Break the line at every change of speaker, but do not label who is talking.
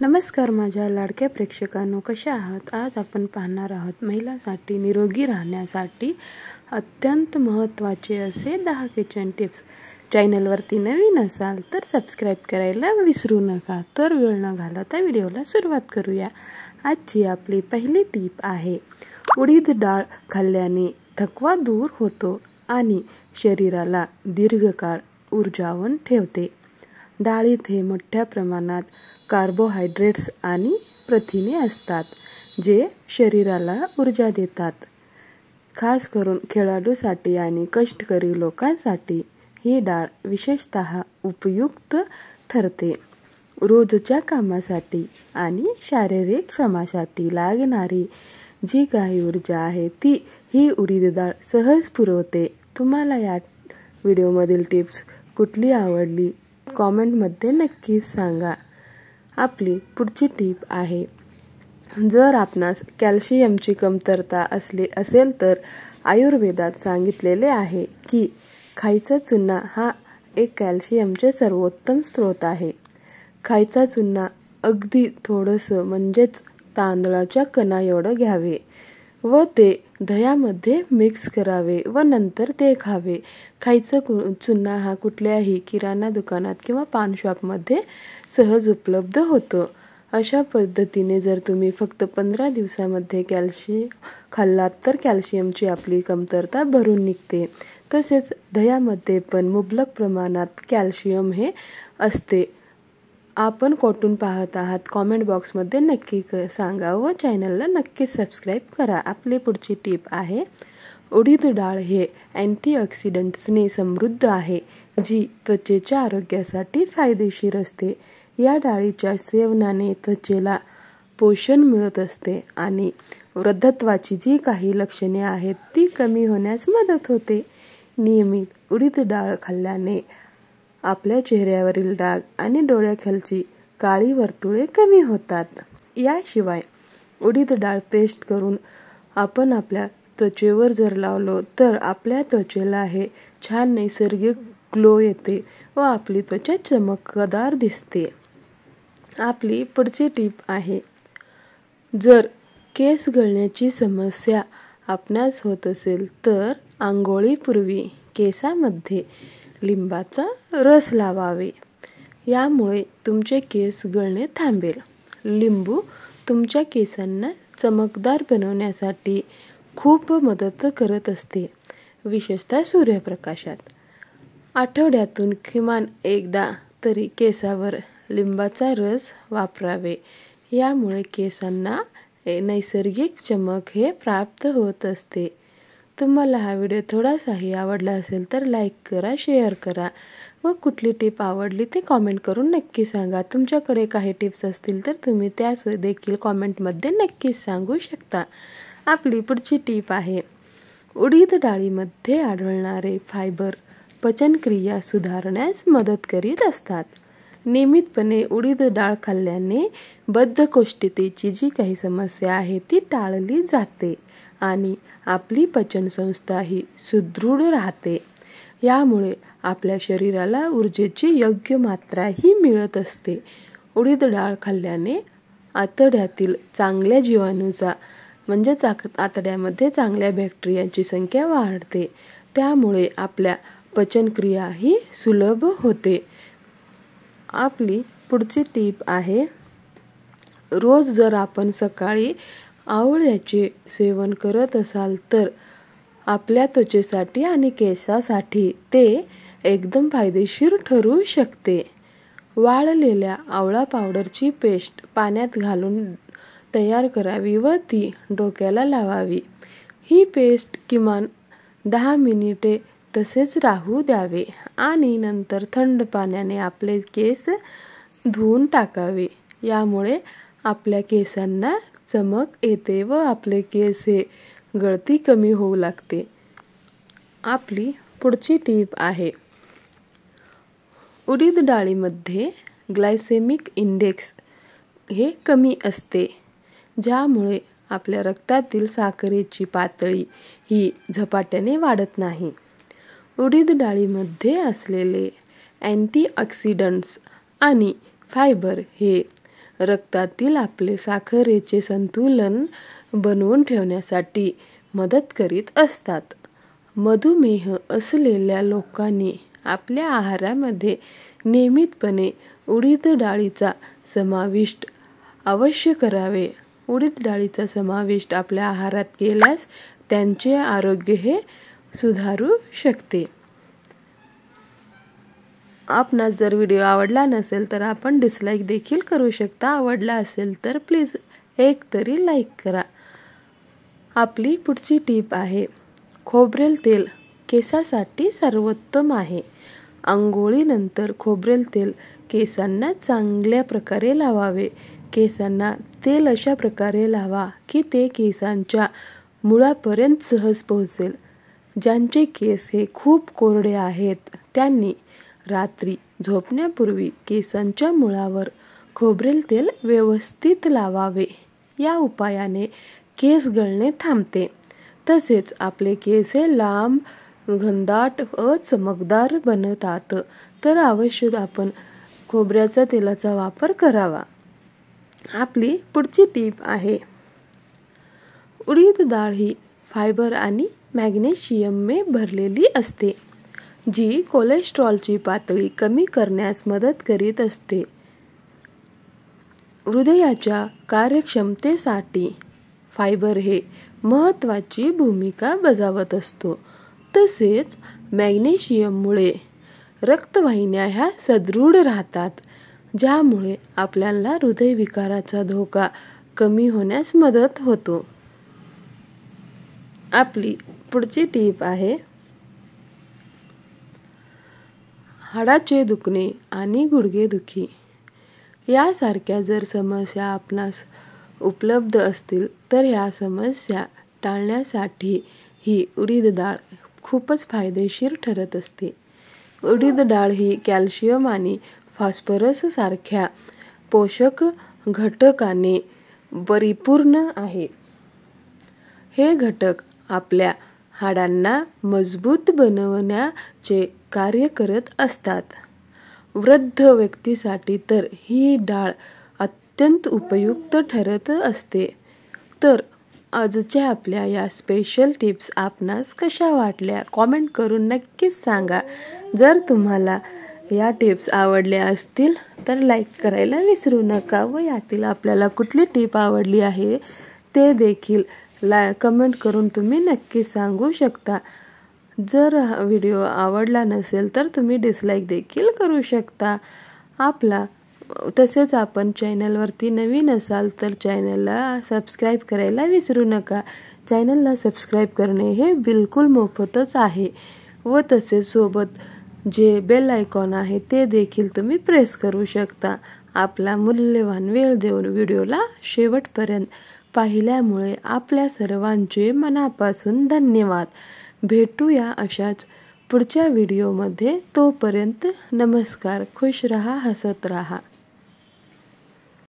नमस्कार माझ्या लाडक्या प्रेक्षकांनो, कशा आहात? आज आपण पाहणार आहोत महिलांसाठी निरोगी राहण्यासाठी अत्यंत महत्त्वाचे असे 10 किचन टिप्स। चॅनलवरती नवीन असाल तर सबस्क्राइब करायला विसरू नका। तर वेळ न घालवता व्हिडिओला सुरुवात करूया। आजची आपली पहिली टिप आहे, उडीद डाळ खाल्ल्याने थकवा दूर होतो आणि शरीराला दीर्घकाळ ऊर्जावान ठेवते। डाळीत हे मोठ्या प्रमाणात कार्बोहायड्रेट्स आणि प्रथिने असतात, जे शरीराला ऊर्जा देतात। खास करून खेळाडूंसाठी आणि कष्टकरी लोकांसाठी ही डाळ विशेषतः उपयुक्त ठरते। रोजच्या कामासाठी आणि शारीरिक श्रमासाठी लागणारी जी काही ऊर्जा आहे ती ही उडीद डाळ सहज पुरवते। तुम्हाला या व्हिडिओमधील टिप्स कुठली आवडली कमेंटमध्ये नक्कीच सांगा। आपली पुढची टिप आहे, जर आपणास कॅल्शियमची कमतरता असेल तर आयुर्वेदात सांगितलेले आहे की खायचा चुना हा एक कॅल्शियमचे सर्वोत्तम स्रोत आहे। खायचा चुना अगदी थोडंसं म्हणजेच तांदळाच्या कणा एवढं घ्यावे व ते दह्यामध्ये मिक्स करावे व नंतर ते खावे। खायचा चुना हा कुठल्याही किराणा दुकानात किंवा पान शॉपमध्ये सहज उपलब्ध होतो। अशा पद्धतीने जर तुम्ही फक्त 15 दिवसांमध्ये कॅल्शियम खाल्लात तर कॅल्शियमची आपली कमतरता भरून निघते। तसेच दह्यामध्ये पण मुबलक प्रमाणात कॅल्शियम हे असते। आपण कुठून पाहत आहात कमेंट बॉक्समध्ये नक्की सांगा व चॅनलला नक्की सबस्क्राइब करा। आपली पुढची टिप आहे, उडीद डाळ हे अँटीऑक्सिडंट्सने समृद्ध आहे, जी त्वचेच्या आरोग्यासाठी फायदेशीर असते। या डाळीच्या सेवनाने त्वचेला पोषण मिळत असते आणि वृद्धत्वाची जी काही लक्षणे आहेत ती कमी होण्यास मदत होते। नियमित उडीद डाळ खाल्ल्याने आपल्या चेहऱ्यावरील डाग आणि डोळ्याखालची काळी वर्तुळे कमी होतात। याशिवाय उडीद डाळ पेस्ट करून आपण आपल्या त्वचेवर जर लावलो तर आपल्या त्वचेला हे छान नैसर्गिक ग्लो येते व आपली त्वचा चमकदार दिसते। आपली पुढची टिप आहे, जर केस गळण्याची समस्या आपणास होत असेल तर आंघोळीपूर्वी केसामध्ये लिंबाचा रस लावावे। यामुळे तुमचे केस गळणे थांबेल। लिंबू तुमच्या केसांना चमकदार बनवण्यासाठी खूप मदत करत असते, विशेषतः सूर्यप्रकाशात। आठवड्यातून किमान एकदा तरी केसावर लिंबाचा रस वापरावे। यामुळे केसांना नैसर्गिक चमक हे प्राप्त होत असते। तुम्हाला हा व्हिडिओ थोडासाही आवडला असेल तर लाईक करा, शेअर करा व कुठली टिप आवडली ते कमेंट करून नक्की सांगा। तुमच्याकडे काही टिप्स असतील तर तुम्ही त्यास देखील कमेंटमध्ये नक्कीच सांगू शकता। आपली पुढची टिप आहे, उडीद डाळीमध्ये आढळणारे फायबर पचनक्रिया सुधारण्यास मदत करीत असतात। नियमितपणे उडीद डाळ खाल्ल्याने बद्धकोष्ठतेची जी काही समस्या आहे ती टाळली जाते आणि आपली पचनसंस्था ही सुदृढ राहते। यामुळे आपल्या शरीराला ऊर्जेची योग्य मात्राही मिळत असते। उडीद डाळ खाल्ल्याने आतड्यातील चांगल्या जीवाणूचा म्हणजेच आतड्यामध्ये चांगल्या बॅक्टेरियाची संख्या वाढते। त्यामुळे आपल्या पचनक्रिया ही सुलभ होते। आपली पुढची टिप आहे, रोज जर आपण सकाळी आवळ्याचे सेवन करत असाल तर आपल्या त्वचेसाठी आणि केसासाठी ते एकदम फायदेशीर ठरू शकते। वाळलेल्या आवळा पावडरची पेस्ट पाण्यात घालून तयार करावी व ती डोक्याला लावावी। ही पेस्ट किमान 10 मिनिटे तसेच राहू द्यावे आणि नंतर थंड पाण्याने आपले केस धुवून टाकावे। यामुळे आपल्या केसांना चमक येते व आपले केस हे गळती कमी होऊ लागते। आपली पुढची टिप आहे, उडीद डाळीमध्ये ग्लायसेमिक इंडेक्स हे कमी असते, ज्यामुळे आपल्या रक्तातील साखरेची पातळी ही झपाट्याने वाढत नाही। उडीद डाळीमध्ये असलेले अँटीऑक्सिडंट्स आणि फायबर हे रक्तातील आपले साखरेचे संतुलन बनवून ठेवण्यासाठी मदत करीत असतात। मधुमेह असलेल्या लोकांनी आपल्या आहारामध्ये नियमितपणे उडीद डाळीचा समाविष्ट अवश्य करावे। उडीद डाळीचा समाविष्ट आपल्या आहारात केल्यास त्यांचे आरोग्य हे सुधारू शकते। आपणास जर व्हिडिओ आवडला नसेल तर आपण डिसलाईक देखील करू शकता। आवडला असेल तर प्लीज एक तरी लाईक करा। आपली पुढची टीप आहे, खोबरेल तेल केसासाठी सर्वोत्तम आहे। अंघोळीनंतर खोबरेल तेल केसांना चांगल्या प्रकारे लावावे। केसांना तेल अशा प्रकारे लावा की ते केसांच्या मुळापर्यंत सहज पोहोचेल। ज्यांचे केस हे खूप कोरडे आहेत त्यांनी रात्री झोपण्यापूर्वी केसांच्या मुळावर खोबरेल तेल व्यवस्थित लावावे। या उपायाने केस गळणे थांबते, तसेच आपले केस हे लांब, घनदाट व चमकदार बनतात। तर अवश्य आपण खोबऱ्याच्या तेलाचा वापर करावा। आपली पुढची टीप आहे, उडीद डाळ ही फायबर आणि मॅग्नेशियमने भरलेली असते, जी कोलेस्ट्रॉलची पातळी कमी करण्यास मदत करीत असते। हृदयाच्या कार्यक्षमतेसाठी फायबर हे महत्त्वाची भूमिका बजावत असतो। तसेच मॅग्नेशियममुळे रक्तवाहिन्या ह्या सदृढ राहतात, ज्यामुळे आपल्याला हृदयविकाराचा धोका कमी होण्यास मदत होतो। आपली पुढची टीप आहे, हाडाचे दुखणे आणि गुडघेदुखी यासारख्या जर समस्या आपणास उपलब्ध असतील तर या समस्या टाळण्यासाठी ही उडीद डाळ खूपच फायदेशीर ठरत असते। उडीद डाळ ही कॅल्शियम आणि फॉस्फरस सारख्या पोषक घटकाने परिपूर्ण आहे। हे घटक आपल्या हाडांना मजबूत बनवण्याचे कार्य करत असतात। वृद्ध व्यक्तीसाठी तर ही डाळ अत्यंत उपयुक्त ठरत असते। तर आजच्या आपल्या या स्पेशल टिप्स आपणास कशा वाटल्या कॉमेंट करून नक्कीच सांगा। जर तुम्हाला या टिप्स आवडल्या असतील तर लाईक करायला विसरू नका व यातील आपल्याला कुठली टिप आवडली आहे ते देखील कमेंट करून तुम्ही नक्कीच सांगू शकता। जर हा व्हिडिओ आवडला नसेल तर तुम्ही डिसलाईक देखील करू शकता। तसेच आपण चॅनलवरती नवीन असाल तर चॅनलला सबस्क्राईब करायला विसरू नका। चॅनलला सबस्क्राईब करणे हे बिलकुल मोफतच आहे व तसेच सोबत जे बेल आयकॉन आहे ते देखील तुम्ही प्रेस करू शकता। आपला मूल्यवान वेळ देऊन व्हिडिओला शेवटपर्यंत पाहिल्यामुळे आपल्या सर्वांचे मनापासून धन्यवाद। भेटूया अशाच पुढच्या व्हिडिओमध्ये। तोपर्यंत नमस्कार, खुश रहा, हसत रहा।